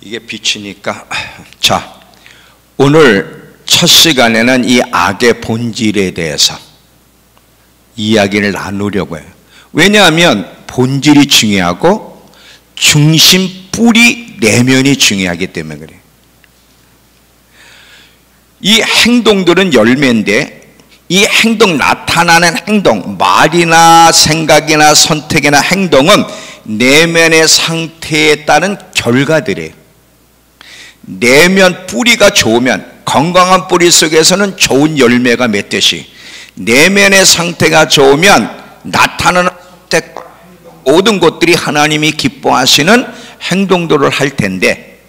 이게 비치니까. 자, 오늘 첫 시간에는 이 악의 본질에 대해서 이야기를 나누려고 해요. 왜냐하면 본질이 중요하고 중심 뿌리 내면이 중요하기 때문에 그래요. 이 행동들은 열매인데 이 행동, 나타나는 행동, 말이나 생각이나 선택이나 행동은 내면의 상태에 따른 결과들이에요. 내면 뿌리가 좋으면, 건강한 뿌리 속에서는 좋은 열매가 맺듯이 내면의 상태가 좋으면 나타나는 선택, 모든 것들이 하나님이 기뻐하시는 행동들을 할 텐데,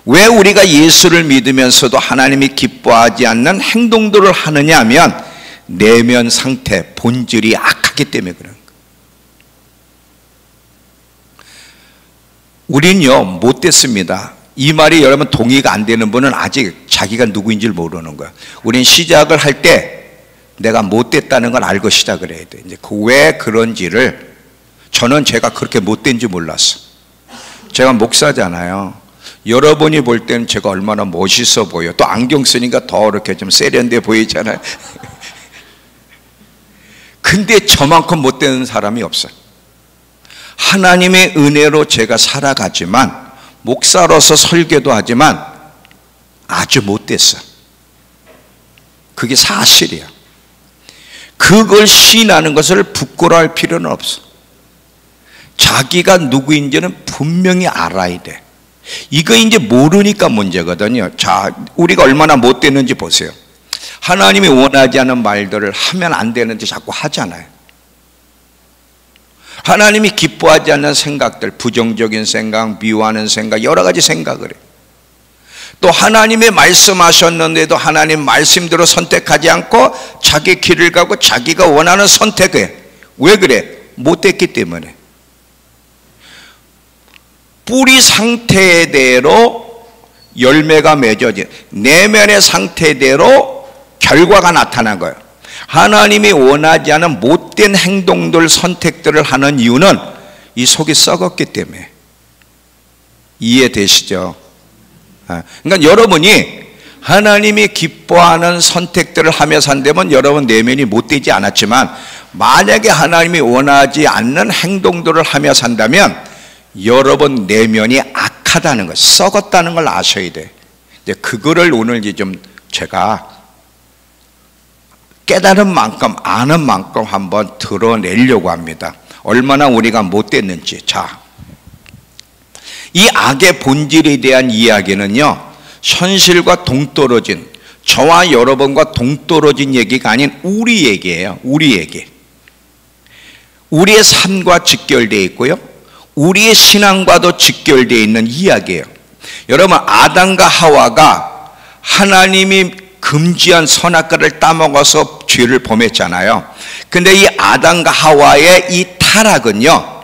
왜 우리가 예수를 믿으면서도 하나님이 기뻐하지 않는 행동들을 하느냐 하면 내면 상태, 본질이 악하기 때문에 그런 거예요. 우린요 못됐습니다. 이 말이 여러분 동의가 안 되는 분은 아직 자기가 누구인지 모르는 거야. 우린 시작을 할 때 내가 못됐다는 걸 알고 시작을 해야 돼. 이제 왜 그런지를, 저는 제가 그렇게 못된지 몰랐어. 제가 목사잖아요. 여러분이 볼 때는 제가 얼마나 멋있어 보여. 또 안경 쓰니까 더 이렇게 좀 세련돼 보이잖아요. 근데 저만큼 못되는 사람이 없어요. 하나님의 은혜로 제가 살아가지만, 목사로서 설교도 하지만 아주 못됐어요. 그게 사실이야. 그걸 시인하는 것을 부끄러워할 필요는 없어. 자기가 누구인지는 분명히 알아야 돼. 이거 이제 모르니까 문제거든요. 자, 우리가 얼마나 못됐는지 보세요. 하나님이 원하지 않는 말들을 하면 안 되는데 자꾸 하잖아요. 하나님이 기뻐하지 않는 생각들, 부정적인 생각, 미워하는 생각, 여러 가지 생각을 해요. 또 하나님의 말씀하셨는데도 하나님 말씀대로 선택하지 않고 자기 길을 가고 자기가 원하는 선택을 해. 왜 그래? 못됐기 때문에. 뿌리 상태대로 열매가 맺어진, 내면의 상태대로 결과가 나타난 거예요. 하나님이 원하지 않은 못된 행동들, 선택들을 하는 이유는 이 속이 썩었기 때문에. 이해되시죠? 그러니까 여러분이 하나님이 기뻐하는 선택들을 하며 산다면 여러분 내면이 못되지 않았지만, 만약에 하나님이 원하지 않는 행동들을 하며 산다면 여러분 내면이 악하다는 것, 썩었다는 걸 아셔야 돼. 이제 그거를 오늘 이제 좀 제가 깨달은 만큼, 아는 만큼 한번 드러내려고 합니다. 얼마나 우리가 못됐는지. 자, 이 악의 본질에 대한 이야기는요, 현실과 동떨어진, 저와 여러분과 동떨어진 얘기가 아닌 우리 얘기예요. 우리 얘기. 우리의 삶과 직결되어 있고요, 우리의 신앙과도 직결되어 있는 이야기예요. 여러분, 아담과 하와가 하나님이 금지한 선악과를 따먹어서 죄를 범했잖아요. 근데 이 아담과 하와의 이 타락은요,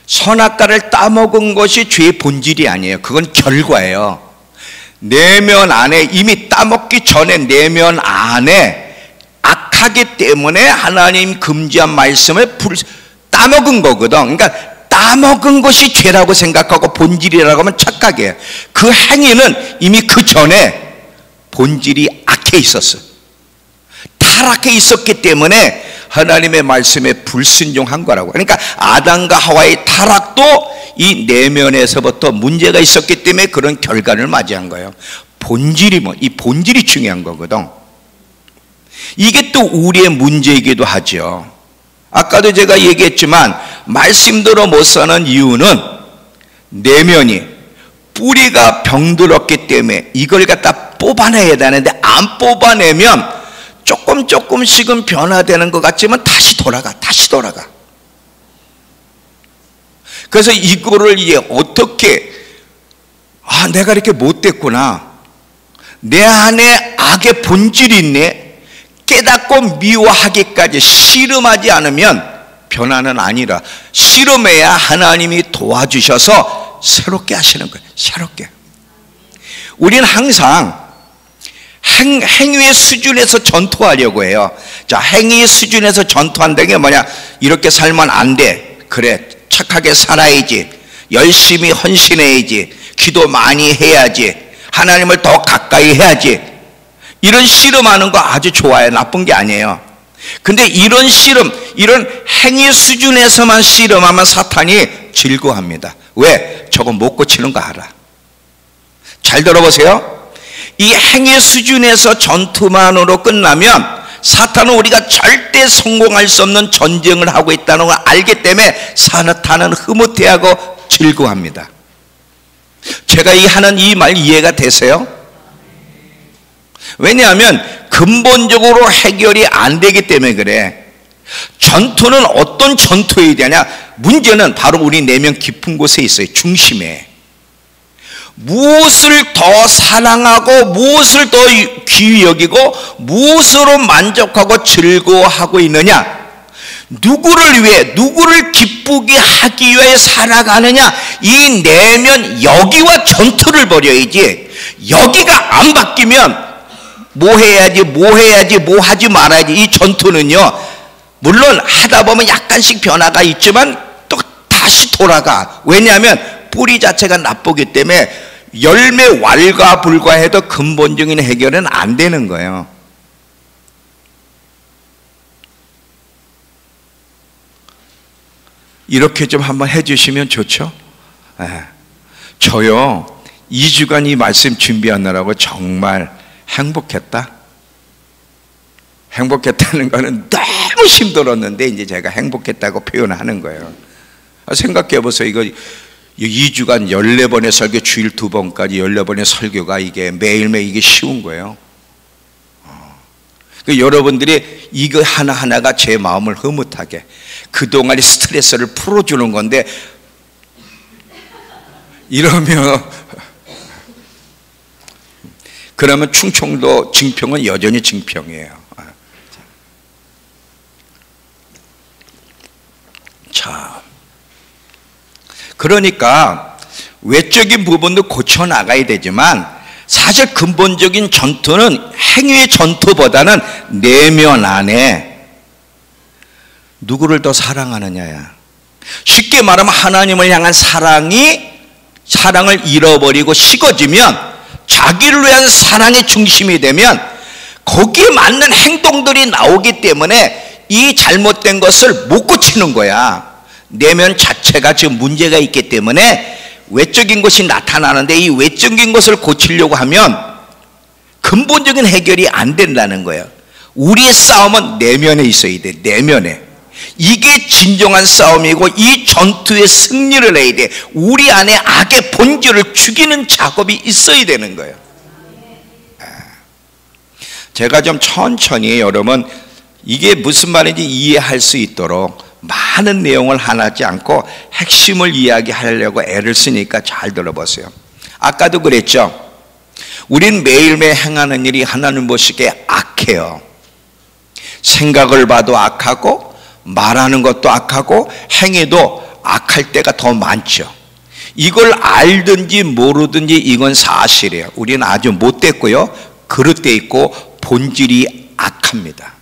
선악과를 따먹은 것이 죄의 본질이 아니에요. 그건 결과예요. 내면 안에, 이미 따먹기 전에 내면 안에 악하기 때문에 하나님 금지한 말씀을 따먹은 거거든. 그러니까 따먹은 것이 죄라고 생각하고 본질이라고 하면 착각이에요. 그 행위는 이미 그 전에 본질이 악해 있었어요. 타락해 있었기 때문에 하나님의 말씀에 불순종한 거라고. 그러니까 아담과 하와의 타락도 이 내면에서부터 문제가 있었기 때문에 그런 결과를 맞이한 거예요. 본질이 이 본질이 중요한 거거든. 이게 또 우리의 문제이기도 하죠. 아까도 제가 얘기했지만 말씀대로 못 사는 이유는 내면이, 뿌리가 병들었기 때문에 이걸 갖다 뽑아내야 되는데 안 뽑아내면 조금씩은 변화되는 것 같지만 다시 돌아가. 그래서 이거를 이제 어떻게, 내가 이렇게 못됐구나, 내 안에 악의 본질이 있네, 깨닫고 미워하기까지 씨름하지 않으면 변화는 아니라, 씨름해야 하나님이 도와주셔서 새롭게 하시는 거예요. 새롭게. 우리는 항상 행위의 수준에서 전투하려고 해요. 자, 행위의 수준에서 전투한다는 게 뭐냐? 이렇게 살면 안 돼. 그래, 착하게 살아야지. 열심히 헌신해야지, 기도 많이 해야지, 하나님을 더 가까이 해야지, 이런 씨름하는 거 아주 좋아요. 나쁜 게 아니에요. 근데 이런 씨름, 이런 행위 수준에서만 씨름하면 사탄이 즐거워합니다. 왜? 저거 못 고치는 거 알아. 잘 들어보세요. 이 행위 수준에서 전투만으로 끝나면 사탄은 우리가 절대 성공할 수 없는 전쟁을 하고 있다는 걸 알기 때문에 사탄은 흐뭇해하고 즐거워합니다. 제가 하는 이 말 이해가 되세요? 왜냐하면 근본적으로 해결이 안 되기 때문에 그래. 전투는 어떤 전투여야 되냐? 문제는 바로 우리 내면 깊은 곳에 있어요. 중심에. 무엇을 더 사랑하고 무엇을 더 귀히 여기고 무엇으로 만족하고 즐거워하고 있느냐? 누구를 위해, 누구를 기쁘게 하기 위해 살아가느냐? 이 내면 여기와 전투를 벌여야지. 여기가 안 바뀌면 뭐 해야지, 뭐 해야지, 뭐 하지 말아야지. 이 전투는요, 물론 하다 보면 약간씩 변화가 있지만 또 다시 돌아가. 왜냐하면 뿌리 자체가 나쁘기 때문에 열매 왈가불가해도 근본적인 해결은 안 되는 거예요. 이렇게 좀 한번 해주시면 좋죠? 저요 2주간 이 말씀 준비하느라고 정말 행복했다. 행복했다는 거는 너무 힘들었는데 이제 제가 행복했다고 표현하는 거예요. 생각해 보세요. 이거 2주간 14번의 설교, 주일 2번까지 14번의 설교가 이게 매일매일 이게 쉬운 거예요. 여러분들이 이거 하나하나가 제 마음을 흐뭇하게, 그동안의 스트레스를 풀어주는 건데, 이러면 그러면 충청도 증평은 여전히 증평이에요. 자, 그러니까 외적인 부분도 고쳐 나가야 되지만 사실 근본적인 전투는 행위의 전투보다는 내면 안에 누구를 더 사랑하느냐야. 쉽게 말하면 하나님을 향한 사랑을 잃어버리고 식어지면, 자기를 위한 사랑의 중심이 되면 거기에 맞는 행동들이 나오기 때문에 이 잘못된 것을 못 고치는 거야. 내면 자체가 지금 문제가 있기 때문에 외적인 것이 나타나는데, 이 외적인 것을 고치려고 하면 근본적인 해결이 안 된다는 거예요. 우리의 싸움은 내면에 있어야 돼. 내면에. 이게 진정한 싸움이고 이 전투에 승리를 해야 돼. 우리 안에 악의 본질을 죽이는 작업이 있어야 되는 거예요. 제가 좀 천천히 여러분 이게 무슨 말인지 이해할 수 있도록 많은 내용을 하지 않고 핵심을 이야기하려고 애를 쓰니까 잘 들어보세요. 아까도 그랬죠. 우린 매일매일 행하는 일이 하나님 보시기에 악해요. 생각을 봐도 악하고 말하는 것도 악하고 행위도 악할 때가 더 많죠. 이걸 알든지 모르든지 이건 사실이에요. 우리는 아주 못됐고요, 그릇돼 있고 본질이 악합니다.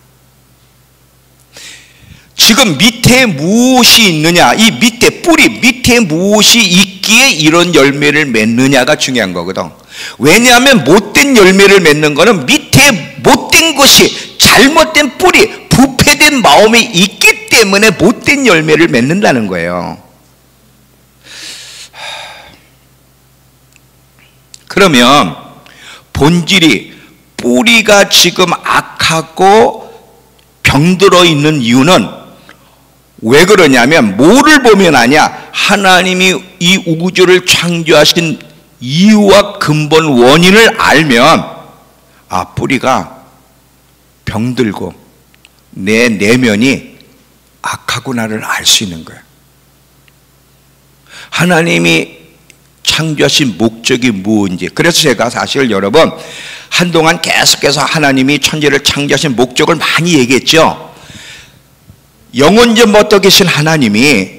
지금 밑에 무엇이 있느냐, 이 밑에 뿌리 밑에 무엇이 있기에 이런 열매를 맺느냐가 중요한 거거든. 왜냐하면 못된 열매를 맺는 거는 밑에 못된 것이, 잘못된 뿌리, 부패된 마음이 있기 때문에 못된 열매를 맺는다는 거예요. 그러면 본질이, 뿌리가 지금 악하고 병들어 있는 이유는 왜 그러냐면, 뭐를 보면 아냐, 하나님이 이 우주를 창조하신 이유와 근본 원인을 알면, 아, 뿌리가 병들고 내 내면이 악하구나를 알 수 있는 거예요. 하나님이 창조하신 목적이 무엇인지. 그래서 제가 사실 여러분 한동안 계속해서 하나님이 천지를 창조하신 목적을 많이 얘기했죠. 영원전부터 계신 하나님이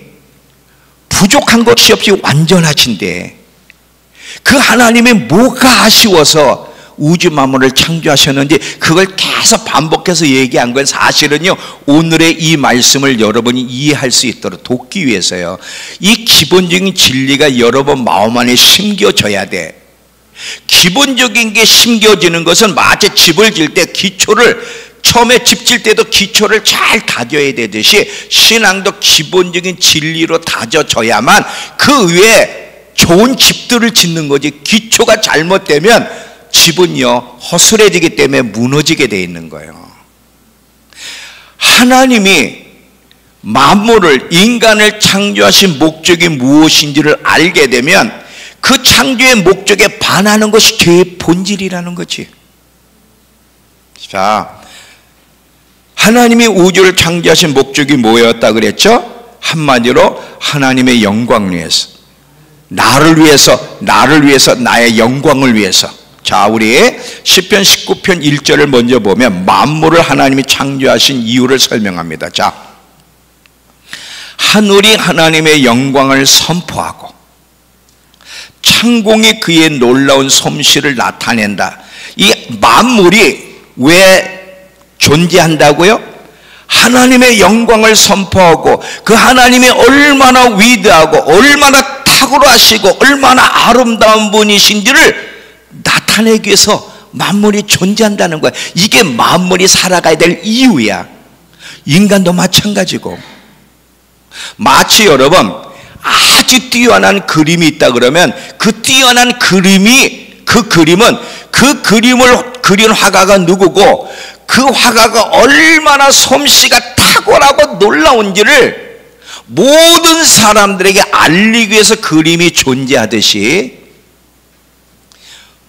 부족한 것이 없이 완전하신데, 그 하나님이 뭐가 아쉬워서 우주 만물을 창조하셨는지 그걸 계속 반복해서 얘기한 건 사실은요, 오늘의 이 말씀을 여러분이 이해할 수 있도록 돕기 위해서요. 이 기본적인 진리가 여러분 마음 안에 심겨져야 돼. 기본적인 게 심겨지는 것은 마치 집을 질 때 기초를, 처음에 집 질 때도 기초를 잘 다져야 되듯이 신앙도 기본적인 진리로 다져져야만 그 위에 좋은 집들을 짓는 거지. 기초가 잘못되면 집은요 허술해지기 때문에 무너지게 돼 있는 거예요. 하나님이 만물을, 인간을 창조하신 목적이 무엇인지를 알게 되면 그 창조의 목적에 반하는 것이 죄의 본질이라는 거지. 자, 하나님이 우주를 창조하신 목적이 뭐였다 그랬죠? 한마디로 하나님의 영광을 위해서, 나를 위해서, 나의 영광을 위해서. 자, 우리 시편 19편 1절을 먼저 보면 만물을 하나님이 창조하신 이유를 설명합니다. 자, 하늘이 하나님의 영광을 선포하고 창공이 그의 놀라운 솜씨를 나타낸다. 이 만물이 왜 존재한다고요? 하나님의 영광을 선포하고 그 하나님이 얼마나 위대하고 얼마나 탁월하시고 얼마나 아름다운 분이신지를 나타내기 위해서 만물이 존재한다는 거야. 이게 만물이 살아가야 될 이유야. 인간도 마찬가지고. 마치 여러분 아주 뛰어난 그림이 있다 그러면 그 뛰어난 그림이, 그 그림은 그 그림을 그린 화가가 누구고 그 화가가 얼마나 솜씨가 탁월하고 놀라운지를 모든 사람들에게 알리기 위해서 그림이 존재하듯이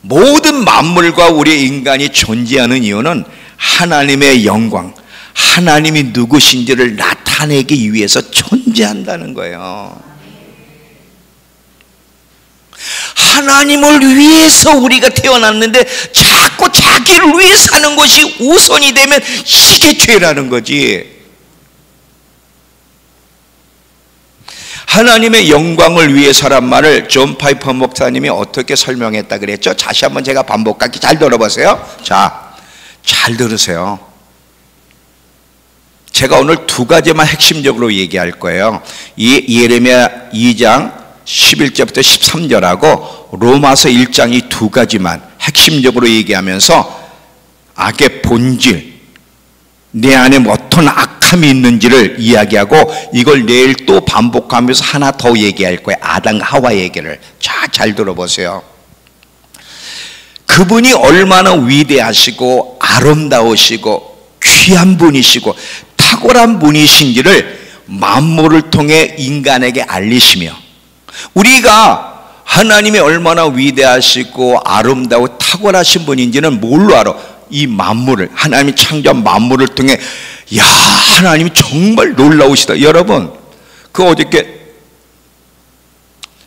모든 만물과 우리 인간이 존재하는 이유는 하나님의 영광, 하나님이 누구신지를 나타내기 위해서 존재한다는 거예요. 하나님을 위해서 우리가 태어났는데 자꾸 자기를 위해 사는 것이 우선이 되면 이게 죄라는 거지. 하나님의 영광을 위해서란 말을 존 파이퍼 목사님이 어떻게 설명했다 그랬죠? 다시 한번 제가 반복할게. 잘 들어보세요. 자, 잘 들으세요. 제가 오늘 두 가지만 핵심적으로 얘기할 거예요. 이 예레미야 2장 11절부터 13절하고 로마서 1장 이 두 가지만 핵심적으로 얘기하면서 악의 본질, 내 안에 어떤 악함이 있는지를 이야기하고 이걸 내일 또 반복하면서 하나 더 얘기할 거예요. 아담과 하와 얘기를. 자, 잘 들어보세요. 그분이 얼마나 위대하시고 아름다우시고 귀한 분이시고 탁월한 분이신지를 만물을 통해 인간에게 알리시며, 우리가 하나님이 얼마나 위대하시고 아름다고 탁월하신 분인지는 뭘로 알아? 이 만물을, 하나님이 창조한 만물을 통해, 야, 하나님이 정말 놀라우시다. 여러분, 그 어저께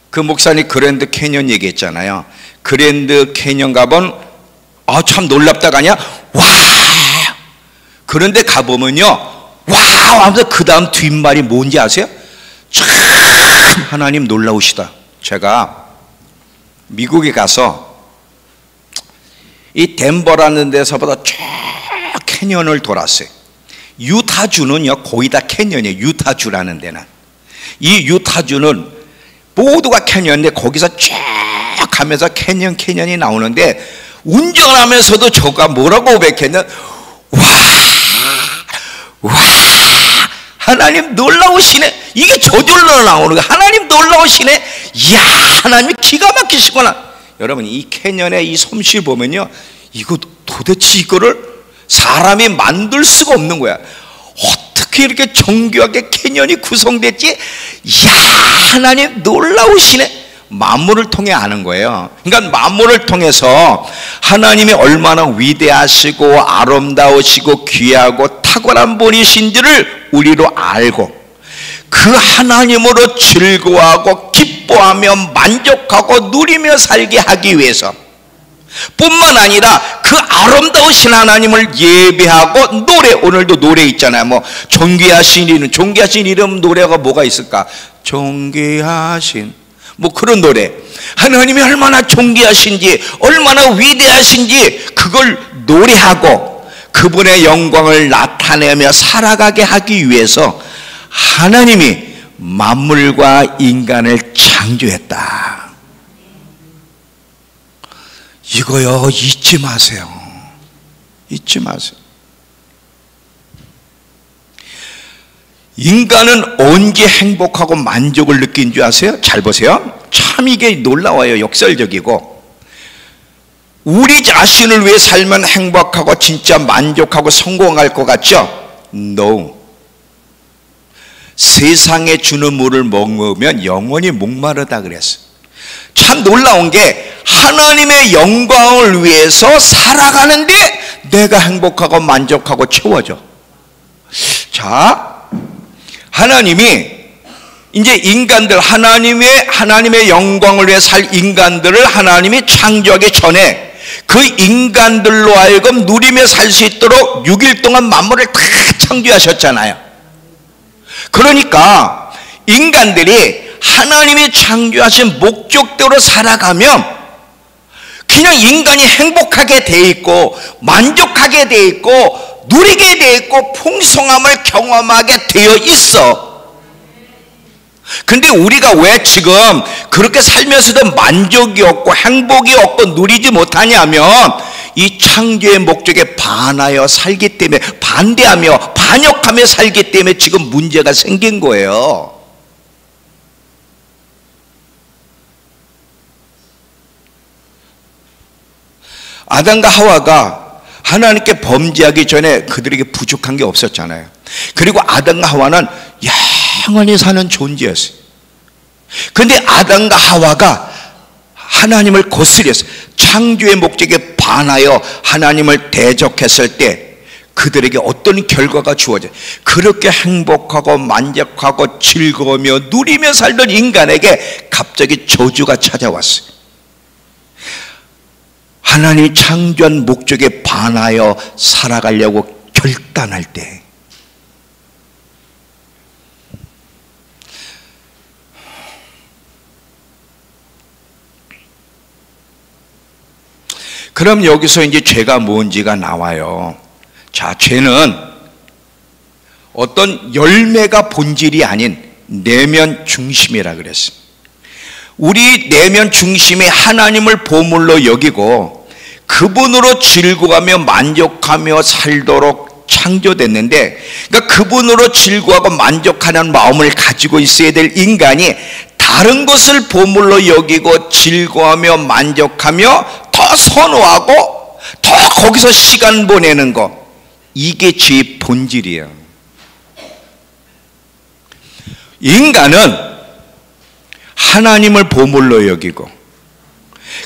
그 목사님 그랜드 캐년 얘기했잖아요. 그랜드 캐년 가본, 참 놀랍다가 아니야? 와! 그런데 가보면요, 와! 하면서 그 다음 뒷말이 뭔지 아세요? 참 하나님 놀라우시다. 제가 미국에 가서 이 덴버라는 데서보다 쭉 캐년을 돌았어요. 유타주는요 거의 다 캐년이에요. 유타주라는 데는. 이 유타주는 모두가 캐년인데 거기서 쭉 가면서 캐년이 나오는데 운전하면서도 저가 뭐라고 고백했냐, 와 하나님 놀라우시네. 이게 저절로 나오는 거야. 하나님 놀라우시네. 이야, 하나님이 기가 막히시구나. 여러분, 이 캐년의 이 솜씨 보면요, 이거 도대체 이거를 사람이 만들 수가 없는 거야. 어떻게 이렇게 정교하게 캐년이 구성됐지? 이야, 하나님 놀라우시네. 만물을 통해 아는 거예요. 그러니까 만물을 통해서 하나님이 얼마나 위대하시고 아름다우시고 귀하고 탁월한 분이신지를 우리로 알고 그 하나님으로 즐거워하고 기뻐하며 만족하고 누리며 살게 하기 위해서 뿐만 아니라 그 아름다우신 하나님을 예배하고 노래, 오늘도 노래 있잖아요. 뭐 존귀하신 이름, 존귀하신 이름 노래가 뭐가 있을까? 존귀하신 뭐 그런 노래. 하나님이 얼마나 존귀하신지, 얼마나 위대하신지 그걸 노래하고 그분의 영광을 나타내며 살아가게 하기 위해서 하나님이 만물과 인간을 창조했다. 이거요, 잊지 마세요. 잊지 마세요. 인간은 언제 행복하고 만족을 느낀 줄 아세요? 잘 보세요. 참 이게 놀라워요. 역설적이고. 우리 자신을 위해 살면 행복하고 진짜 만족하고 성공할 것 같죠? No. 세상에 주는 물을 먹으면 영원히 목마르다 그랬어요. 참 놀라운 게 하나님의 영광을 위해서 살아가는데 내가 행복하고 만족하고 채워져. 자, 하나님이 이제 인간들, 하나님의 영광을 위해 살 인간들을 하나님이 창조하기 전에 그 인간들로 하여금 누리며 살 수 있도록 6일 동안 만물을 다 창조하셨잖아요. 그러니까 인간들이 하나님이 창조하신 목적대로 살아가면 그냥 인간이 행복하게 돼 있고 만족하게 돼 있고 누리게 돼 있고 풍성함을 경험하게 되어 있어. 근데 우리가 왜 지금 그렇게 살면서도 만족이 없고 행복이 없고 누리지 못하냐면 이 창조의 목적에 반하여 살기 때문에, 반대하며 반역하며 살기 때문에 지금 문제가 생긴 거예요. 아담과 하와가 하나님께 범죄하기 전에 그들에게 부족한 게 없었잖아요. 그리고 아담과 하와는 영원히 사는 존재였어요. 그런데 아담과 하와가 하나님을 거스렸어요. 창조의 목적에 반하여 하나님을 대적했을 때 그들에게 어떤 결과가 주어져요? 그렇게 행복하고 만족하고 즐거우며 누리며 살던 인간에게 갑자기 저주가 찾아왔어요. 하나님이 창조한 목적에 반하여 살아가려고 결단할 때, 그럼 여기서 이제 죄가 뭔지가 나와요. 자, 죄는 어떤 열매가 본질이 아닌 내면 중심이라 그랬어요. 우리 내면 중심에 하나님을 보물로 여기고 그분으로 즐거워하며 만족하며 살도록 창조됐는데, 그러니까 그분으로 즐거워하고 만족하는 마음을 가지고 있어야 될 인간이 다른 것을 보물로 여기고 즐거워하며 만족하며 더 선호하고 더 거기서 시간 보내는 거, 이게 죄의 본질이에요. 인간은 하나님을 보물로 여기고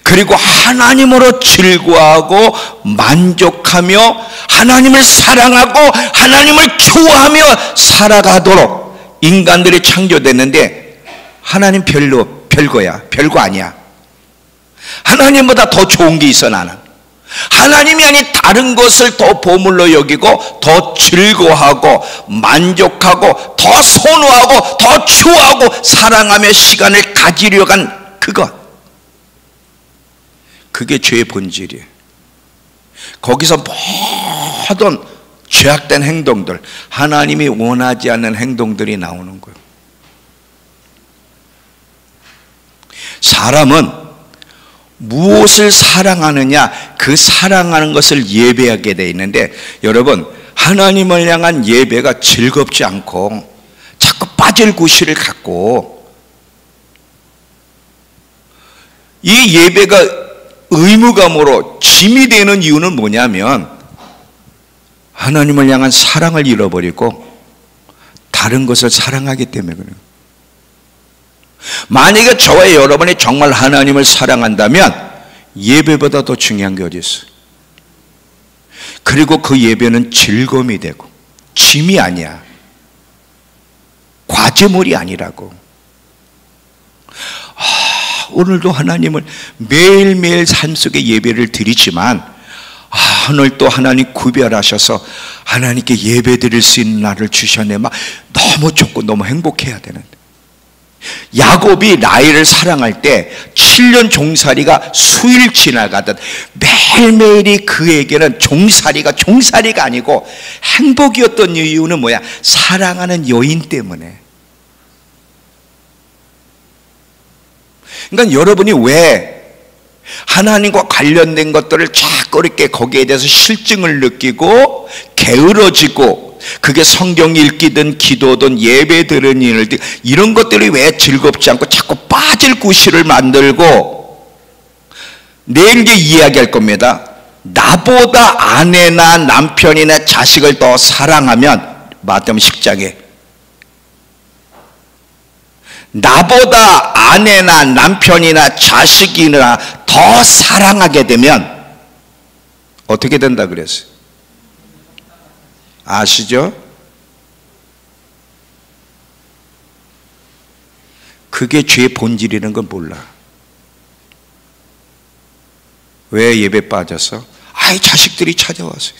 그리고 하나님으로 즐거워하고 만족하며 하나님을 사랑하고 하나님을 좋아하며 살아가도록 인간들이 창조됐는데, 하나님 별거 아니야. 하나님보다 더 좋은 게 있어. 나는 하나님이 아닌 다른 것을 더 보물로 여기고 더 즐거워하고 만족하고 더 선호하고 더 좋아하고 사랑하며 시간을 가지려고 한 그것, 그게 죄의 본질이에요. 거기서 모든 죄악된 행동들, 하나님이 원하지 않는 행동들이 나오는 거예요. 사람은 무엇을 사랑하느냐, 그 사랑하는 것을 예배하게 돼 있는데, 여러분, 하나님을 향한 예배가 즐겁지 않고 자꾸 빠질 구실을 갖고, 이 예배가 의무감으로 짐이 되는 이유는 뭐냐면 하나님을 향한 사랑을 잃어버리고 다른 것을 사랑하기 때문에 그래요. 만약에 저와 여러분이 정말 하나님을 사랑한다면 예배보다 더 중요한 게 어디 있어요? 그리고 그 예배는 즐거움이 되고 짐이 아니야. 과제물이 아니라고. 오늘도 하나님을 매일매일 삶 속에 예배를 드리지만, 오늘 또 하나님 구별하셔서 하나님께 예배 드릴 수 있는 날을 주셨네. 막 너무 좋고 너무 행복해야 되는데, 야곱이 라헬을 사랑할 때 7년 종살이가 수일 지나가듯 매일매일이 그에게는 종살이가 아니고 행복이었던 이유는 뭐야? 사랑하는 여인 때문에. 그러니까 여러분이 왜 하나님과 관련된 것들을 자꾸 이렇게 거기에 대해서 실증을 느끼고 게으러지고, 그게 성경 읽기든 기도든 예배 드리는 일들, 이런 것들이 왜 즐겁지 않고 자꾸 빠질 구실을 만들고, 내일 이제 이야기할 겁니다. 나보다 아내나 남편이나 자식을 더 사랑하면, 마태복음 10장에 나보다 아내나 남편이나 자식이나 더 사랑하게 되면 어떻게 된다 그랬어요? 아시죠? 그게 죄의 본질이라는 건 몰라. 왜 예배 빠졌어? 아이, 자식들이 찾아왔어요.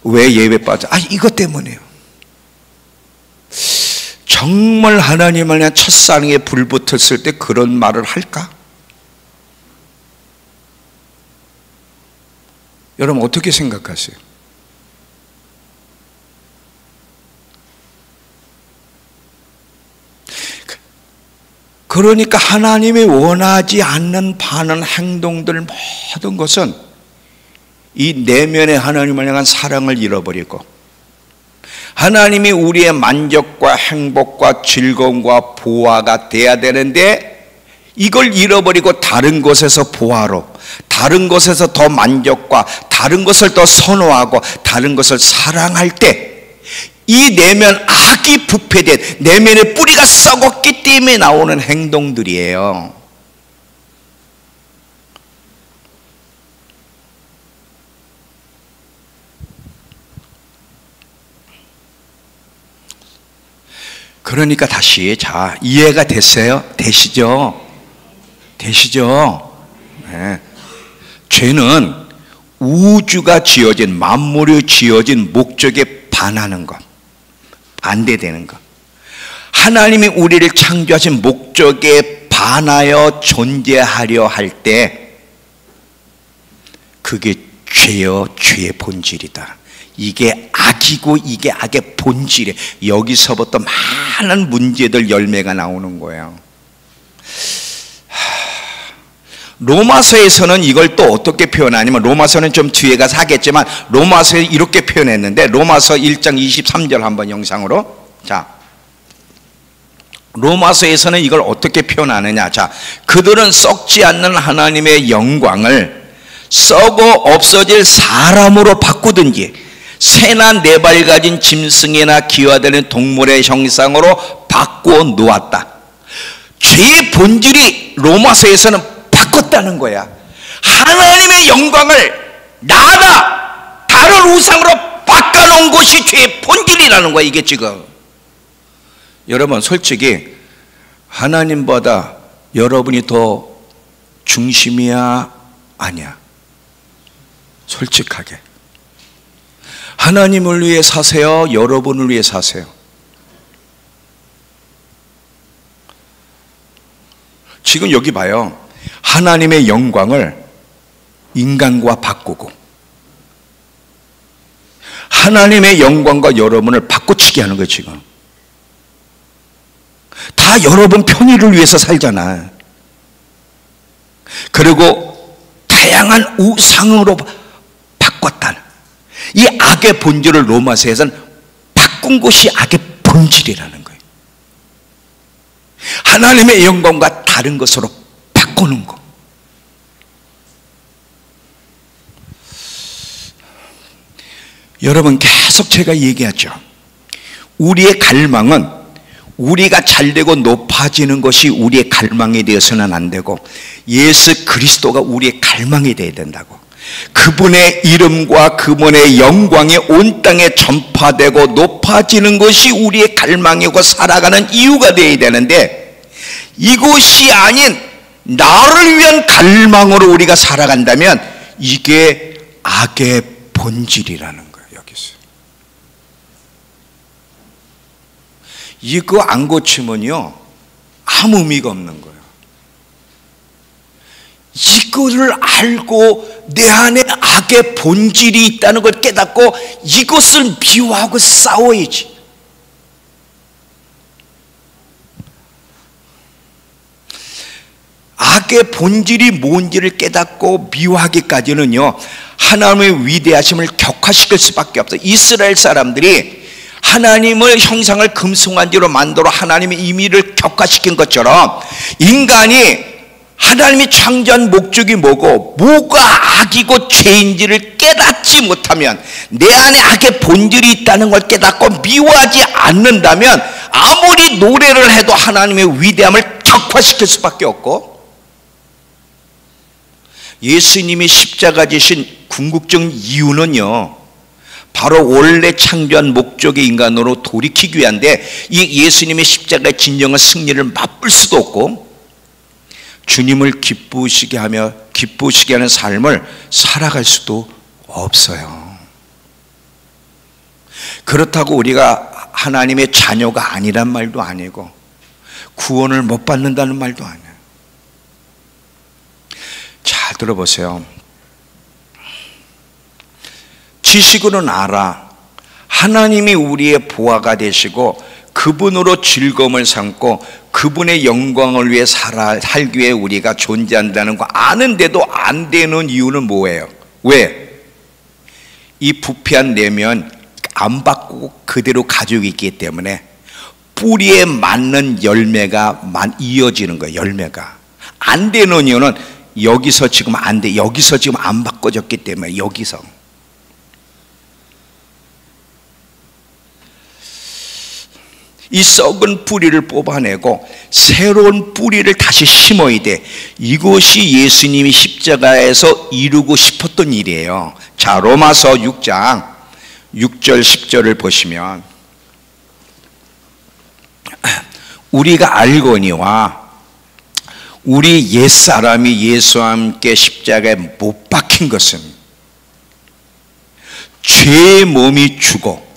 왜 예배 빠져? 아, 이것 때문에요. 정말 하나님을 향한 첫사랑에 불 붙었을 때 그런 말을 할까? 여러분 어떻게 생각하세요? 그러니까 하나님이 원하지 않는 바는 행동들 모든 것은 이 내면의 하나님을 향한 사랑을 잃어버리고, 하나님이 우리의 만족과 행복과 즐거움과 보화가 돼야 되는데 이걸 잃어버리고 다른 곳에서 보화로, 다른 것에서 더 만족과 다른 것을 더 선호하고 다른 것을 사랑할 때 이 내면 악이 부패된, 내면의 뿌리가 썩었기 때문에 나오는 행동들이에요. 그러니까 다시, 자, 이해가 됐어요? 되시죠? 되시죠? 네. 죄는 우주가 지어진, 만물이 지어진 목적에 반하는 것, 반대되는 것. 하나님이 우리를 창조하신 목적에 반하여 존재하려 할 때 그게 죄요, 죄의 본질이다. 이게 악이고 이게 악의 본질이에요. 여기서부터 많은 문제들, 열매가 나오는 거예요. 로마서에서는 이걸 또 어떻게 표현하냐면, 로마서는 좀 뒤에 가서 하겠지만 로마서에 이렇게 표현했는데, 로마서 1장 23절 한번 영상으로. 자, 로마서에서는 이걸 어떻게 표현하느냐. 자, 그들은 썩지 않는 하나님의 영광을 썩어 없어질 사람으로 바꾸든지 새나 네 발 가진 짐승이나 기화되는 동물의 형상으로 바꾸어 놓았다. 죄의 본질이 로마서에서는 바꿨다는 거야. 하나님의 영광을 나나 다른 우상으로 바꿔놓은 것이 죄의 본질이라는 거야. 이게 지금 여러분 솔직히 하나님보다 여러분이 더 중심이야 아니야? 솔직하게 하나님을 위해 사세요? 여러분을 위해 사세요? 지금 여기 봐요. 하나님의 영광을 인간과 바꾸고 하나님의 영광과 여러분을 바꿔치기 하는 거예요. 지금 다 여러분 편의를 위해서 살잖아. 그리고 다양한 우상으로 바꿨다는 이 악의 본질을 로마서에서는 바꾼 것이 악의 본질이라는 거예요. 하나님의 영광과 다른 것으로 바꾸는 거. 여러분 계속 제가 얘기하죠. 우리의 갈망은 우리가 잘되고 높아지는 것이 우리의 갈망이 되어서는 안 되고 예수 그리스도가 우리의 갈망이 되어야 된다고. 그분의 이름과 그분의 영광이 온 땅에 전파되고 높아지는 것이 우리의 갈망이고 살아가는 이유가 되어야 되는데, 이것이 아닌 나를 위한 갈망으로 우리가 살아간다면 이게 악의 본질이라는 거예요. 여기서 이거 안 고치면요 아무 의미가 없는 거예요. 이거를 알고 내 안에 악의 본질이 있다는 걸 깨닫고 이것을 미워하고 싸워야지. 악의 본질이 뭔지를 깨닫고 미워하기까지는요 하나님의 위대하심을 격화시킬 수밖에 없어요. 이스라엘 사람들이 하나님의 형상을 금송아지로 만들어 하나님의 임의를 격화시킨 것처럼 인간이 하나님이 창조한 목적이 뭐가 악이고 죄인지를 깨닫지 못하면, 내 안에 악의 본질이 있다는 걸 깨닫고 미워하지 않는다면 아무리 노래를 해도 하나님의 위대함을 격화시킬 수밖에 없고, 예수님이 십자가 지신 궁극적인 이유는요 바로 원래 창조한 목적의 인간으로 돌이키기 위한데, 이 예수님의 십자가의 진정한 승리를 맛볼 수도 없고 주님을 기쁘시게 하는 삶을 살아갈 수도 없어요. 그렇다고 우리가 하나님의 자녀가 아니란 말도 아니고 구원을 못 받는다는 말도 아니에요. 잘 들어보세요. 지식으로는 알아. 하나님이 우리의 보화가 되시고 그분으로 즐거움을 삼고 그분의 영광을 위해 살기 위해 우리가 존재한다는 거 아는데도 안 되는 이유는 뭐예요? 왜? 이 부패한 내면 안 바꾸고 그대로 가지고 있기 때문에 뿌리에 맞는 열매가 이어지는 거예요. 열매가 안 되는 이유는 여기서 지금 안 돼. 여기서 지금 안 바꿔졌기 때문에. 여기서 이 썩은 뿌리를 뽑아내고 새로운 뿌리를 다시 심어야 돼. 이것이 예수님이 십자가에서 이루고 싶었던 일이에요. 자, 로마서 6장 6절 10절을 보시면, 우리가 알거니와 우리 옛사람이 예수와 함께 십자가에 못 박힌 것은 죄의 몸이 죽어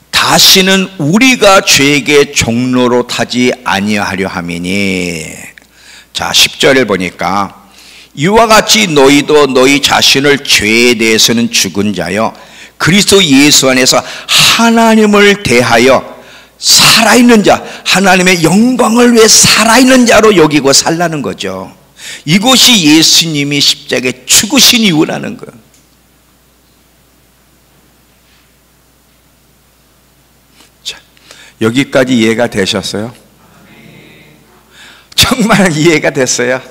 다시는 우리가 죄에게 종로로 타지 아니하려 함이니. 자, 10절을 보니까 이와 같이 너희도 너희 자신을 죄에 대해서는 죽은 자여 그리스도 예수 안에서 하나님을 대하여 살아있는 자, 하나님의 영광을 위해 살아있는 자로 여기고 살라는 거죠. 이것이 예수님이 십자가에 죽으신 이유라는 거예요. 자, 여기까지 이해가 되셨어요? 정말 이해가 됐어요?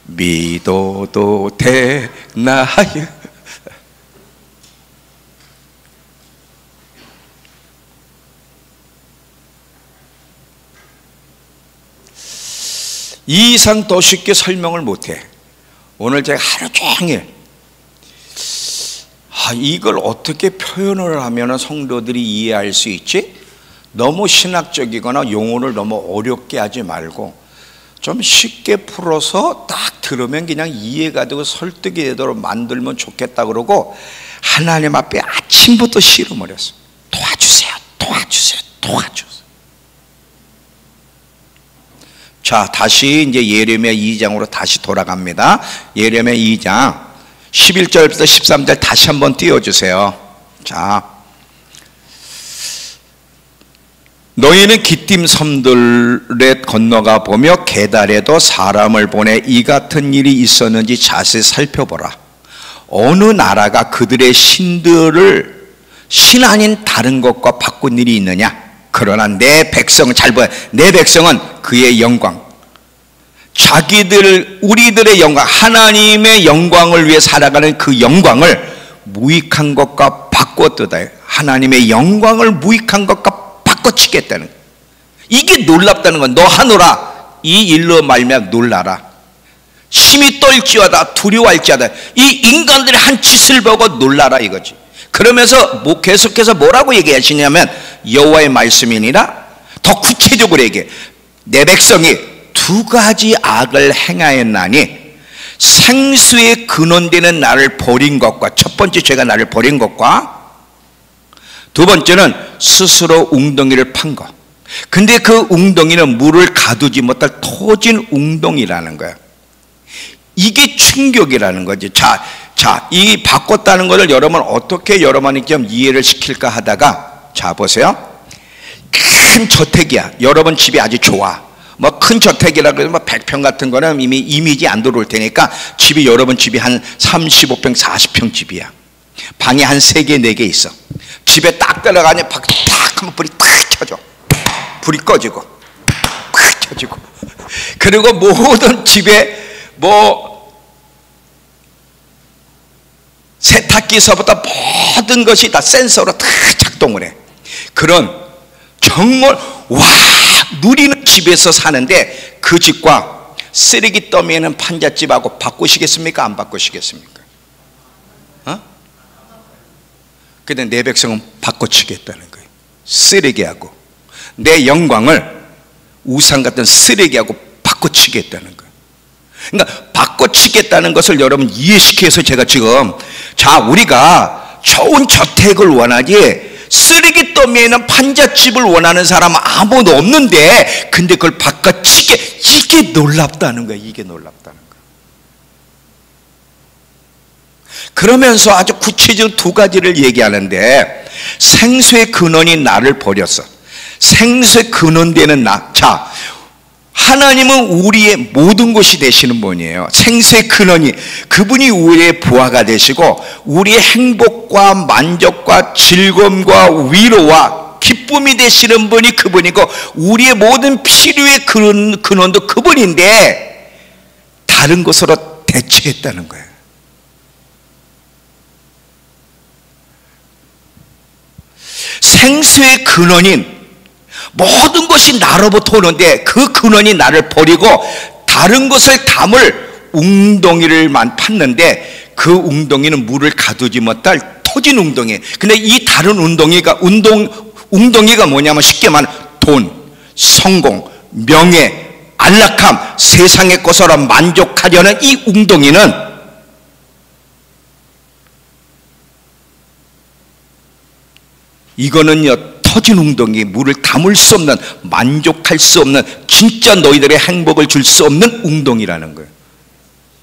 믿어도 되나요? 이 이상 더 쉽게 설명을 못해. 오늘 제가 하루 종일 이걸 어떻게 표현을 하면 성도들이 이해할 수 있지? 너무 신학적이거나 용어를 너무 어렵게 하지 말고 좀 쉽게 풀어서 딱 들으면 그냥 이해가 되고 설득이 되도록 만들면 좋겠다 그러고 하나님 앞에 아침부터 씨름을 했어요. 도와주세요, 도와주세요, 도와주세요. 자, 다시 이제 예레미야 2장으로 다시 돌아갑니다. 예레미야 2장 11절부터 13절 다시 한번 띄워주세요. 자, 너희는 기띔 섬들에 건너가 보며 게달에도 사람을 보내 이 같은 일이 있었는지 자세히 살펴보라. 어느 나라가 그들의 신들을 신 아닌 다른 것과 바꾼 일이 있느냐? 그러나 내 백성은, 잘 보여, 내 백성은 그의 영광, 우리들의 영광, 하나님의 영광을 위해 살아가는 그 영광을 무익한 것과 바꿨도다. 하나님의 영광을 무익한 것과 바꿔치겠다는 거예요. 이게 놀랍다는 건, 너 하노라, 이 일로 말미암아 놀라라. 심히 떨지어다 두려워할지어다. 이 인간들의 한 짓을 보고 놀라라 이거지. 그러면서 계속해서 뭐라고 얘기하시냐면, 여호와의 말씀이니라. 더 구체적으로 얘기해. 내 백성이 두 가지 악을 행하였나니 생수의 근원되는 나를 버린 것과, 첫 번째 죄가 나를 버린 것과 두 번째는 스스로 웅덩이를 판 거. 근데 그 웅덩이는 물을 가두지 못할 터진 웅덩이라는 거야. 이게 충격이라는 거지. 이 바꿨다는 것을 여러분 어떻게 여러분이 좀 이해를 시킬까 하다가, 자 보세요. 큰 저택이야. 여러분 집이 아주 좋아. 뭐 큰 저택이라고 해서 뭐 100평 같은 거는 이미 이미지 안 들어올 테니까 집이, 여러분 집이 한 35평 40평 집이야. 방이 한 3개 4개 있어. 집에 딱 들어가니 탁 하면 불이 탁 켜져. 불이 꺼지고 탁 켜지고. 그리고 모든 집에 뭐 세탁기서부터 모든 것이 다 센서로 다 작동을 해. 그런 정말 와 누리는 집에서 사는데, 그 집과 쓰레기 더미에는 판잣집하고 바꾸시겠습니까? 안 바꾸시겠습니까? 근데 내 백성은 바꿔치겠다는 거예요. 쓰레기하고 내 영광을 우상 같은 쓰레기하고 바꿔치겠다는 거예요. 그러니까 바꿔치겠다는 것을 여러분 이해시켜서 제가 지금, 자 우리가 좋은 저택을 원하지 쓰레기 더미에는 판잣집을 원하는 사람은 아무도 없는데, 근데 그걸 바꿔치게, 이게 놀랍다는 거예요. 이게 놀랍다는 거예요. 그러면서 아주 구체적으로 두 가지를 얘기하는데, 생수의 근원이 나를 버렸어. 생수의 근원되는 나. 자, 하나님은 우리의 모든 것이 되시는 분이에요. 생수의 근원이, 그분이 우리의 부하가 되시고 우리의 행복과 만족과 즐거움과 위로와 기쁨이 되시는 분이 그분이고, 우리의 모든 필요의 근원도 그분인데 다른 것으로 대체했다는 거예요. 생수의 근원인 모든 것이 나로부터 오는데, 그 근원이 나를 버리고 다른 것을 담을 웅덩이를 팠는데, 그 웅덩이는 물을 가두지 못할 터진 웅덩이. 근데 이 다른 웅덩이가 뭐냐면, 쉽게 말하면 돈, 성공, 명예, 안락함, 세상의 것으로 만족하려는 이 웅덩이는 이거는요 터진 웅덩이, 물을 담을 수 없는, 만족할 수 없는, 진짜 너희들의 행복을 줄 수 없는 웅덩이라는 거예요.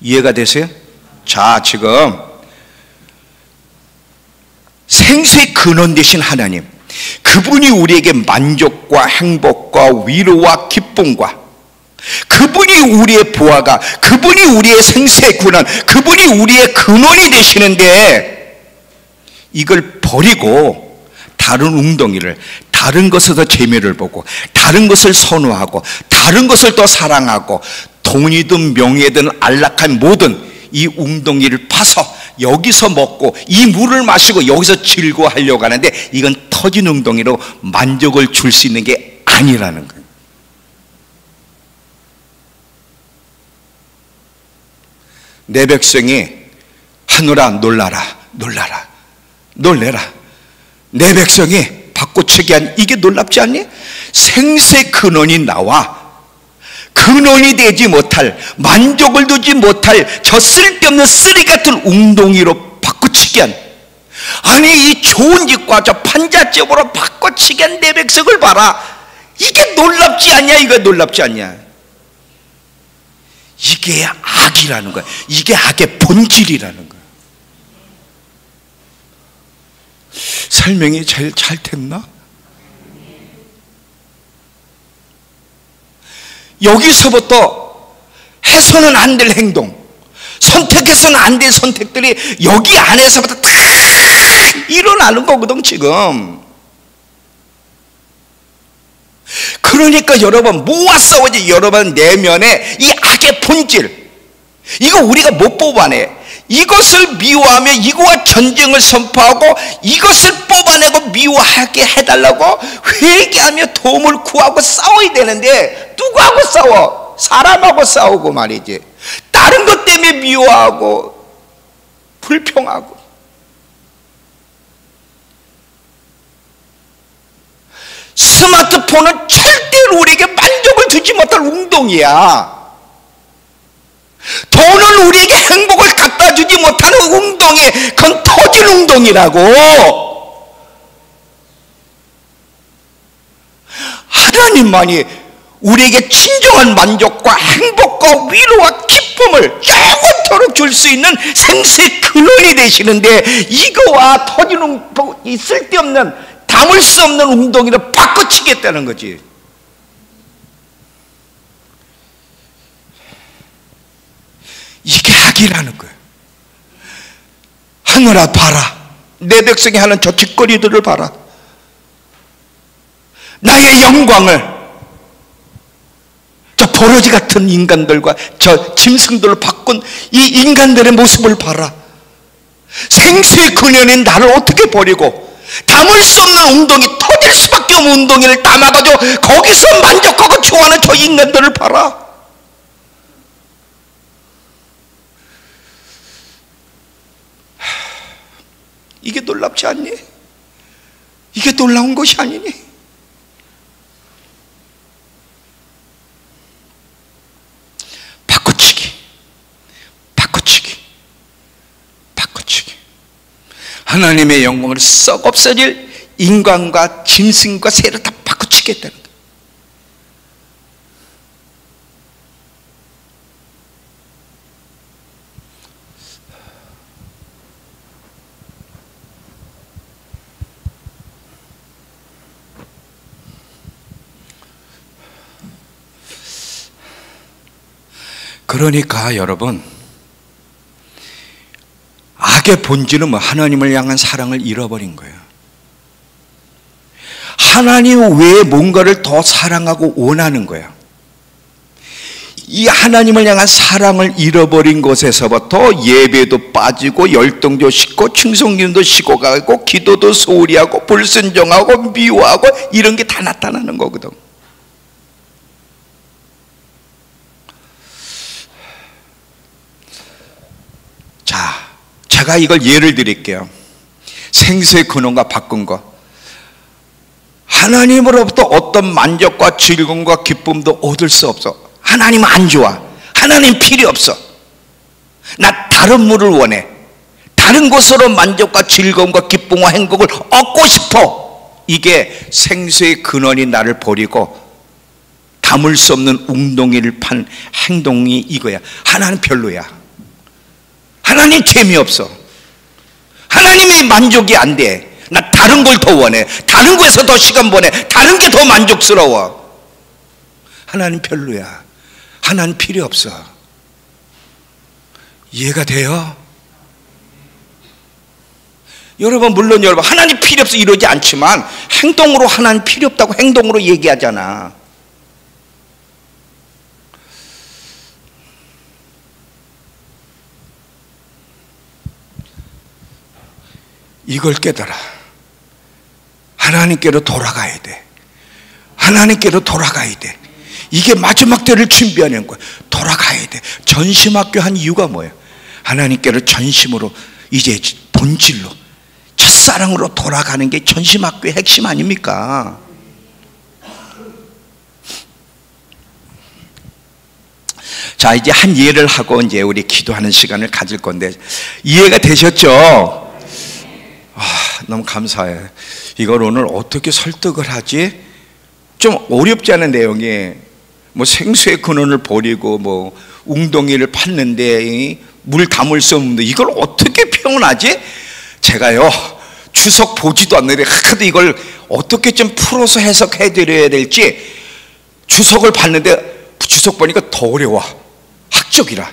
이해가 되세요? 자, 지금 생수의 근원 되신 하나님, 그분이 우리에게 만족과 행복과 위로와 기쁨과, 그분이 우리의 보화가, 그분이 우리의 생수의 근원, 그분이 우리의 근원이 되시는데, 이걸 버리고 다른 웅덩이를, 다른 것에 더 재미를 보고 다른 것을 선호하고 다른 것을 더 사랑하고, 돈이든 명예든 안락한 모든 이 웅덩이를 파서 여기서 먹고 이 물을 마시고 여기서 즐거워하려고 하는데, 이건 터진 웅덩이로 만족을 줄 수 있는 게 아니라는 거예요. 내 백성이 하늘아 놀라라, 놀라라, 놀래라. 내 백성이 바꿔치기 한, 이게 놀랍지 않니? 생수의 근원이 나와 근원이 되지 못할, 만족을 두지 못할 저 쓸데없는 쓰레기 같은 웅덩이로 바꿔치기 한, 아니 이 좋은 집과 저 판잣집으로 바꿔치기 한 내 백성을 봐라. 이게 놀랍지 않냐? 이거 놀랍지 않냐? 이게 악이라는 거야. 이게 악의 본질이라는 거야. 설명이 제일 잘 됐나? 여기서부터 해서는 안 될 행동, 선택해서는 안 될 선택들이 여기 안에서부터 다 일어나는 거거든 지금. 그러니까 여러분 뭐와 싸우지? 여러분 내면에 이 악의 본질, 이거 우리가 못 뽑아내. 이것을 미워하며 이거와 전쟁을 선포하고 이것을 뽑아내고 미워하게 해달라고 회개하며 도움을 구하고 싸워야 되는데, 누구하고 싸워? 사람하고 싸우고 말이지. 다른 것 때문에 미워하고 불평하고. 스마트폰은 절대로 우리에게 만족을 주지 못할 웅덩이야. 돈은 우리에게 행복을 갖다 주지 못하는 웅덩이, 그건 터진 웅덩이라고. 하나님만이 우리에게 진정한 만족과 행복과 위로와 기쁨을 영원토록 줄 수 있는 생수의 근원이 되시는데, 이거와 터지는 이 쓸데없는 담을 수 없는 웅덩이를 바꿔치겠다는 거지. 이게 악이라는 거예요. 하늘아 봐라, 내 백성이 하는 저 짓거리들을 봐라. 나의 영광을 저 버러지 같은 인간들과 저 짐승들을 바꾼 이 인간들의 모습을 봐라. 생수의 근원인 나를 어떻게 버리고 담을 수 없는 웅덩이, 터질 수밖에 없는 웅덩이를 담아가지고 거기서 만족하고 좋아하는 저 인간들을 봐라. 이게 놀랍지 않니? 이게 놀라운 것이 아니니? 바꿔치기. 하나님의 영광을 썩 없어질 인간과 짐승과 새를 다 바꿔치겠다는 거예요. 그러니까 여러분, 악의 본질은 뭐 하나님을 향한 사랑을 잃어버린 거예요. 하나님 외에 뭔가를 더 사랑하고 원하는 거예요. 이 하나님을 향한 사랑을 잃어버린 것에서부터 예배도 빠지고 열등도 식고 충성심도 식어가고 기도도 소홀히 하고 불순종하고 미워하고 이런 게 다 나타나는 거거든. 자, 제가 이걸 예를 드릴게요. 생수의 근원과 바꾼 거. 하나님으로부터 어떤 만족과 즐거움과 기쁨도 얻을 수 없어. 하나님 안 좋아. 하나님 필요 없어. 나 다른 물을 원해. 다른 곳으로 만족과 즐거움과 기쁨과 행복을 얻고 싶어. 이게 생수의 근원이 나를 버리고 담을 수 없는 웅덩이를 판 행동이 이거야. 하나님 별로야. 하나님 재미없어. 하나님이 만족이 안 돼. 나 다른 걸 더 원해. 다른 곳에서 더 시간 보내. 다른 게 더 만족스러워. 하나님 별로야. 하나님 필요 없어. 이해가 돼요? 여러분, 물론 여러분 하나님 필요 없어 이러지 않지만 행동으로 하나님 필요 없다고 행동으로 얘기하잖아. 이걸 깨달아. 하나님께로 돌아가야 돼. 하나님께로 돌아가야 돼. 이게 마지막 때를 준비하는 거야. 돌아가야 돼. 전심학교 한 이유가 뭐예요? 하나님께로 전심으로, 이제 본질로, 첫사랑으로 돌아가는 게 전심학교의 핵심 아닙니까? 자, 이제 한 예를 하고 이제 우리 기도하는 시간을 가질 건데, 이해가 되셨죠? 너무 감사해. 이걸 오늘 어떻게 설득을 하지? 좀 어렵지 않은 내용이, 뭐 생수의 근원을 버리고 뭐 웅덩이를 팠는데 물 담을 수 없는데 이걸 어떻게 표현하지? 제가요 주석 보지도 않는데 하도 이걸 어떻게 좀 풀어서 해석해 드려야 될지, 주석을 봤는데 주석 보니까 더 어려워. 학적이라.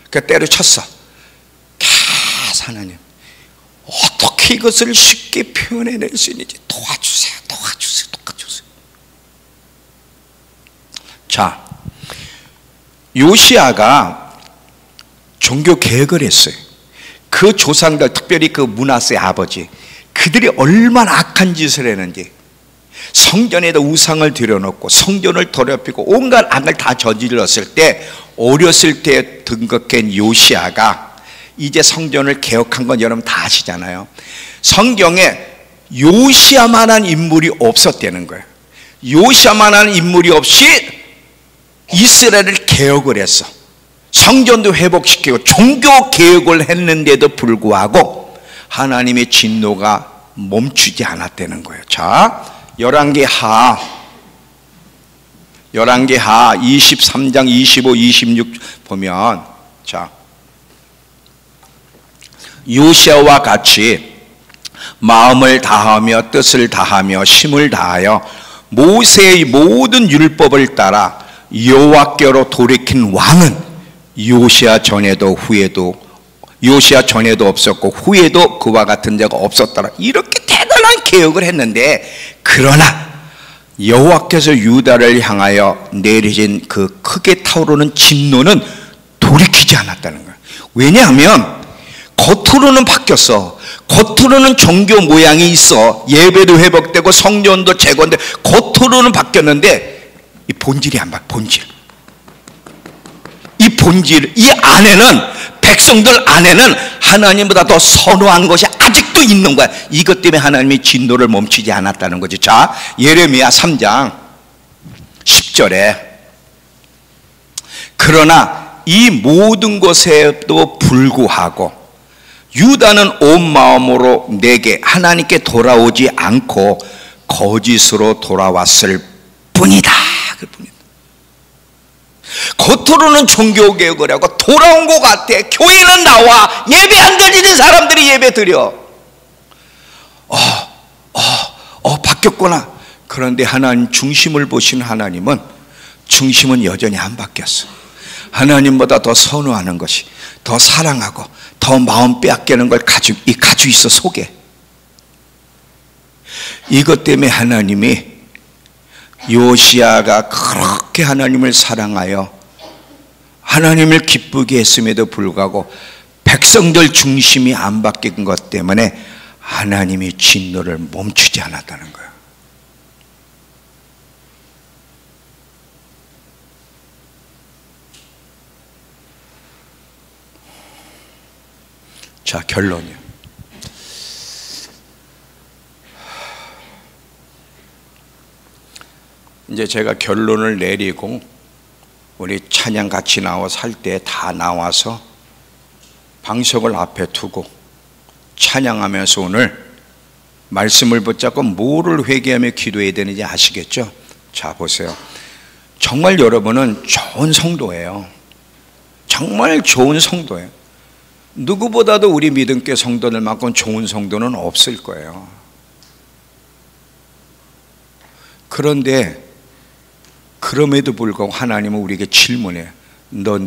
그러니까 때려쳤어. 하나님, 어떻게 이것을 쉽게 표현해낼 수 있는지 도와주세요. 자, 요시야가 종교 개혁을 했어요. 그 조상들, 특별히 그 므낫세의 아버지, 그들이 얼마나 악한 짓을 했는지, 성전에다 우상을 들여놓고 성전을 더럽히고 온갖 악을 다 저질렀을 때, 어렸을 때 등극한 요시야가 이제 성전을 개혁한 건 여러분 다 아시잖아요. 성경에 요시야만한 인물이 없었다는 거예요. 요시야만한 인물이 없이 이스라엘을 개혁을 했어. 성전도 회복시키고 종교 개혁을 했는데도 불구하고 하나님의 진노가 멈추지 않았다는 거예요. 자, 열왕기 하 열왕기하 23장 25, 26 보면, 자, 요시아와 같이 마음을 다하며 뜻을 다하며 힘을 다하여 모세의 모든 율법을 따라 여호와께로 돌이킨 왕은 요시아 전에도 없었고 후에도 그와 같은 자가 없었더라. 이렇게 대단한 개혁을 했는데, 그러나 여호와께서 유다를 향하여 내리신 그 크게 타오르는 진노는 돌이키지 않았다는 거예요. 왜냐하면 겉으로는 바뀌었어. 겉으로는 종교 모양이 있어. 예배도 회복되고 성전도 재건돼. 겉으로는 바뀌었는데 이 본질이 안 바뀌어. 이 안에는, 백성들 안에는 하나님보다 더 선호한 것이 아직도 있는 거야. 이것 때문에 하나님이 진노를 멈추지 않았다는 거지. 자, 예레미야 3장 10절에 그러나 이 모든 것에도 불구하고 유다는 온 마음으로 내게 하나님께 돌아오지 않고 거짓으로 돌아왔을 뿐이다. 그 뿐이다. 겉으로는 종교개혁을 하고 돌아온 것 같아. 교회는 나와. 예배 안 드리는 사람들이 예배 드려. 바뀌었구나. 그런데 하나님 중심을 보신 하나님은 중심은 여전히 안 바뀌었어. 하나님보다 더 선호하는 것이, 더 사랑하고 더 마음 빼앗기는 걸 가지고 있어. 속에. 이것 때문에 하나님이 요시아가 그렇게 하나님을 사랑하여 하나님을 기쁘게 했음에도 불구하고 백성들 중심이 안 바뀐 것 때문에 하나님이 진노를 멈추지 않았다는 거예요. 자, 결론이요. 이제 제가 결론을 내리고 우리 찬양 같이 나와서 할 때 다 나와서 방석을 앞에 두고 찬양하면서 오늘 말씀을 붙잡고 뭐를 회개하며 기도해야 되는지 아시겠죠? 자, 보세요. 정말 여러분은 좋은 성도예요. 정말 좋은 성도예요. 누구보다도 우리 믿음교회 성도들만큼 좋은 성도는 없을 거예요. 그런데 그럼에도 불구하고 하나님은 우리에게 질문해요. 너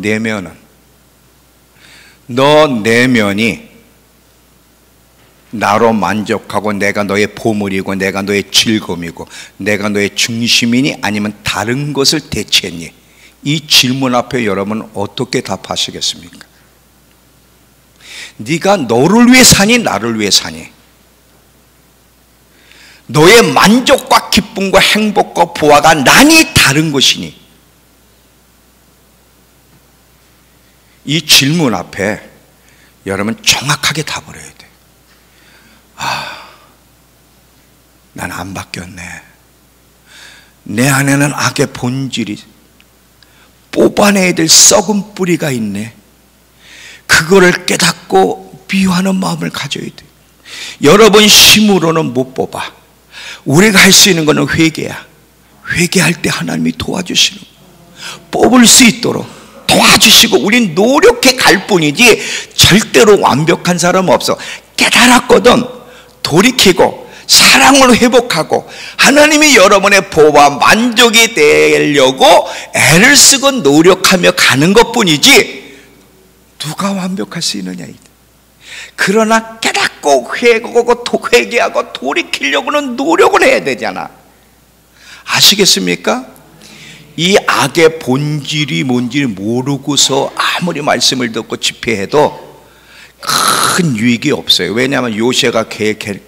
내면이 나로 만족하고 내가 너의 보물이고 내가 너의 즐거움이고 내가 너의 중심이니 아니면 다른 것을 대체했니? 이 질문 앞에 여러분 어떻게 답하시겠습니까? 네가 너를 위해 사니 나를 위해 사니? 너의 만족과 기쁨과 행복과 보화가 난이 다른 것이니? 이 질문 앞에 여러분 정확하게 답을 해야 돼요. 난 안 바뀌었네. 내 안에는 악의 본질이, 뽑아내야 될 썩은 뿌리가 있네. 그거를 깨닫고 미워하는 마음을 가져야 돼. 여러분 힘으로는 못 뽑아. 우리가 할 수 있는 것은 회개야. 회개할 때 하나님이 도와주시는 거야. 뽑을 수 있도록 도와주시고 우린 노력해 갈 뿐이지 절대로 완벽한 사람 없어. 깨달았거든. 돌이키고 사랑을 회복하고 하나님이 여러분의 보호와 만족이 되려고 애를 쓰고 노력하며 가는 것뿐이지 누가 완벽할 수 있느냐. 그러나 깨닫고 회개하고 돌이키려고는 노력을 해야 되잖아. 아시겠습니까? 이 악의 본질이 뭔지를 모르고서 아무리 말씀을 듣고 집회해도 큰 유익이 없어요. 왜냐하면 요시아가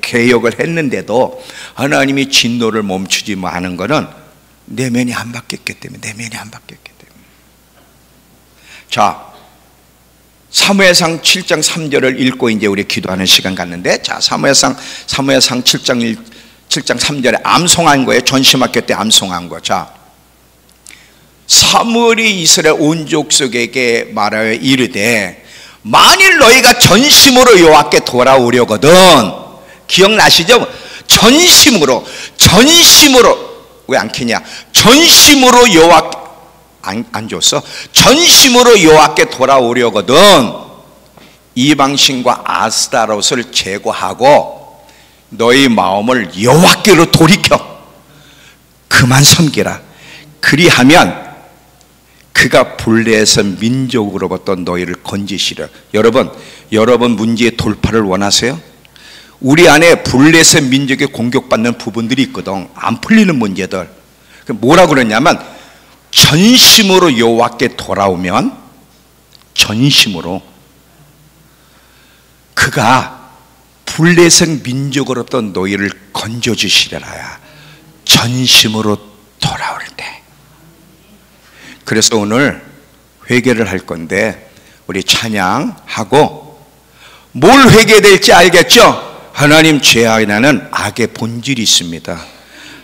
개혁을 했는데도 하나님이 진노를 멈추지 않은 것은 내면이 안 바뀌었기 때문에. 자, 사무엘상 7장 3절을 읽고 이제 우리 기도하는 시간 갖는데, 자, 사무엘상 7장 3절에 암송한 거예요. 전심학교 때 암송한 거. 자, 사무엘이 이스라엘 온 족속에게 말하여 이르되 만일 너희가 전심으로 여호와께 돌아오려거든, 기억나시죠? 전심으로 왜 안 캐냐? 전심으로 여호와 안 줬어? 전심으로 여호와께 돌아오려거든 이방신과 아스타롯을 제거하고 너희 마음을 여호와께로 돌이켜 그만 섬기라. 그리하면 그가 블레셋 민족으로부터 너희를 건지시려. 여러분 문제의 돌파를 원하세요? 우리 안에 블레셋 민족에 공격받는 부분들이 있거든. 안 풀리는 문제들. 뭐라고 그러냐면 전심으로 여호와께 돌아오면 전심으로 그가 블레셋 민족으로부터 너희를 건져주시리라. 전심으로 돌아올 때. 그래서 오늘 회개를 할 건데 우리 찬양하고 뭘 회개될지 알겠죠? 하나님, 죄 안에는 악의 본질이 있습니다.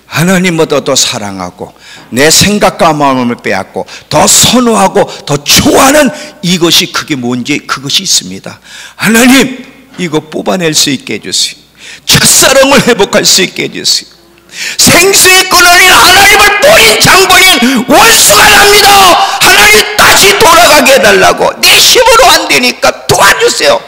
하나님보다 더 사랑하고 내 생각과 마음을 빼앗고 더 선호하고 더 좋아하는 이것이 그게 뭔지 그것이 있습니다. 하나님, 이거 뽑아낼 수 있게 해주세요. 첫사랑을 회복할 수 있게 해주세요. 생수의 근원인 하나님을 뿌린 장본인 원수가 납니다. 하나님 다시 돌아가게 해달라고. 내 힘으로 안 되니까 도와주세요.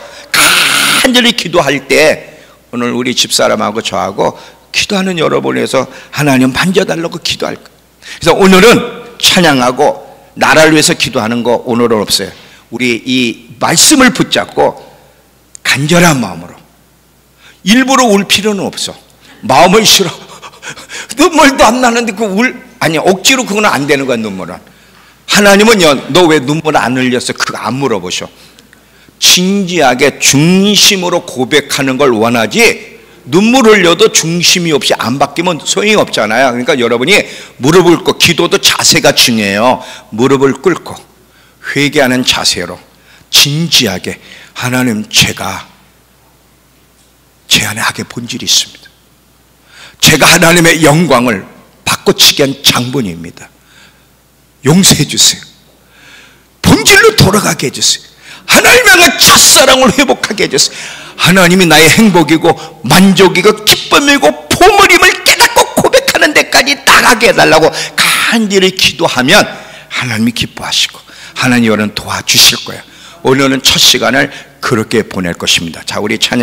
간절히 기도할 때 오늘 우리 집사람하고 저하고 기도하는 여러분에서 하나님 만져달라고 기도할 거예요. 그래서 오늘은 찬양하고 나라를 위해서 기도하는 거 오늘은 없어요. 우리 이 말씀을 붙잡고 간절한 마음으로 일부러 울 필요는 없어. 마음을 싫어. 눈물도 안 나는데 아니 억지로 그건 안 되는 거야. 눈물은 하나님은요, 너 왜 눈물 안 흘렸어? 그거 안 물어보셔. 진지하게 중심으로 고백하는 걸 원하지 눈물 흘려도 중심이 없이 안 바뀌면 소용이 없잖아요. 그러니까 여러분이 무릎을 꿇고, 기도도 자세가 중요해요. 무릎을 꿇고 회개하는 자세로 진지하게 하나님, 제가 제 안에 악의 본질이 있습니다. 제가 하나님의 영광을 바꿔치기 한 장본입니다. 용서해 주세요. 본질로 돌아가게 해주세요. 하나님 향한 첫사랑을 회복하게 해주세요. 하나님이 나의 행복이고 만족이고 기쁨이고 보물임을 깨닫고 고백하는 데까지 나가게 해달라고 간절히 기도하면 하나님이 기뻐하시고 하나님은 도와주실 거예요. 오늘은 첫 시간을 그렇게 보낼 것입니다. 자, 우리 찬양